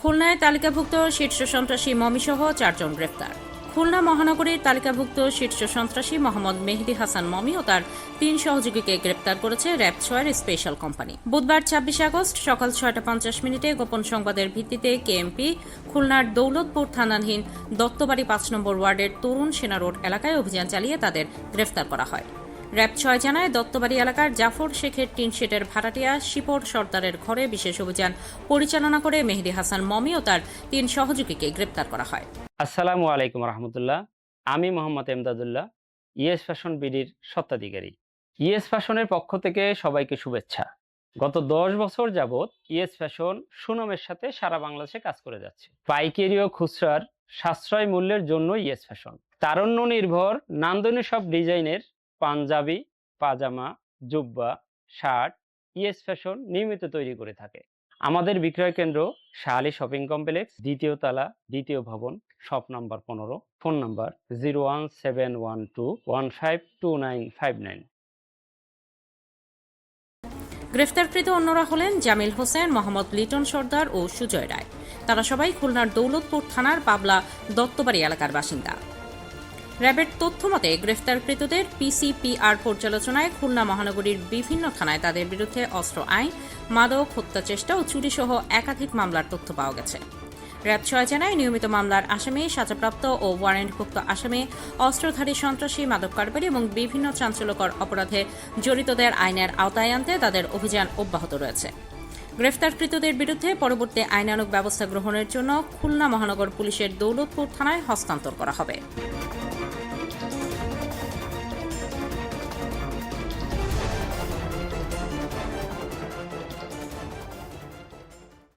খুলনায় তালিকাভুক্ত শীর্ষ সন্ত্রাসী মমিসহ 4 জন গ্রেফতার। খুলনা মহানগরীর তালিকাভুক্ত শীর্ষ সন্ত্রাসী মোহাম্মদ মেহেদী হাসান মমি ও তার 3 সহযোগীকে গ্রেপ্তার করেছে র্যাব 6-এর স্পেশাল কোম্পানি। বুধবার 26 আগস্ট সকাল 6:50 গোপন সংবাদের ভিত্তিতে কেএমপি খুলনার দৌলতপুর থানাধীন দত্তবাড়ি 5 নম্বর ওয়ার্ডের তরুণ সেনা রোড এলাকায় অভিযান চালিয়ে তাদের গ্রেফতার করা হয়। র্যাব 6 জানায় দত্তবাড়ি এলাকার জাফর শেখের টিনশেডের ভাড়াটিয়া শিপর সর্দারের ঘরে বিশেষ অভিযান পরিচালনা করে মেহেদী হাসান মমি ও তার 3 সহযোগীকে গ্রেপ্তার করা হয়। আসসালামু আলাইকুম রহমতুল্লাহ। আমি মোহাম্মদ এমদাদুল্লাহ, ইএস ফ্যাশন বিডির স্বত্বাধিকারী। ইএস ফ্যাশনের পক্ষ থেকে সবাইকে শুভেচ্ছা। গত 10 বছর যাবৎ ইএস ফ্যাশন সুনামের সাথে সারা বাংলাদেশে কাজ করে যাচ্ছে। পাইকারি ও খুচরার সাশ্রয় মূল্যের জন্য ইএস ফ্যাশন তারুণ্য নির্ভর নান্দনিক সব ডিজাইনের পাঞ্জাবি, পাজামা, জুব্বা, শার্ট ইএস ফ্যাশন নিয়মিত তৈরি করে থাকে। আমাদের বিক্রয় কেন্দ্র শাহালি শপিং কমপ্লেক্স, 2য় তলা, 2য় ভবন, শপ নাম্বার 15, ফোন নাম্বার 01712152959। গ্রেফতারকৃত অন্যরা হলেন জামিল হোসেন, মোহাম্মদ লিটন সর্দার ও সুজয় রায়। তারা সবাই খুলনার দৌলতপুর থানার পাবলা দত্তবাড়ি এলাকার বাসিন্দা। র্যাবের তথ্যমতে গ্রেফতারকৃতদের পিসিপিআর পর্যালোচনায় খুলনা মহানগরীর বিভিন্ন থানায় তাদের বিরুদ্ধে অস্ত্র আইন, মাদক, হত্যাচেষ্টা ও চুরিসহ একাধিক মামলার তথ্য পাওয়া গেছে। র্যাব 6 জানায় নিয়মিত মামলার আসামি, সাজাপ্রাপ্ত ও ওয়ারেন্টভুক্ত আসামি, অস্ত্রধারী সন্ত্রাসী, মাদক কারবারি এবং বিভিন্ন চাঞ্চল্যকর অপরাধে জড়িতদের আইনের আওতায় আনতে তাদের অভিযান অব্যাহত রয়েছে। গ্রেফতারকৃতদের বিরুদ্ধে পরবর্তী আইনানুগ ব্যবস্থা গ্রহণের জন্য খুলনা মহানগর পুলিশের দৌলতপুর থানায় হস্তান্তর করা হবে।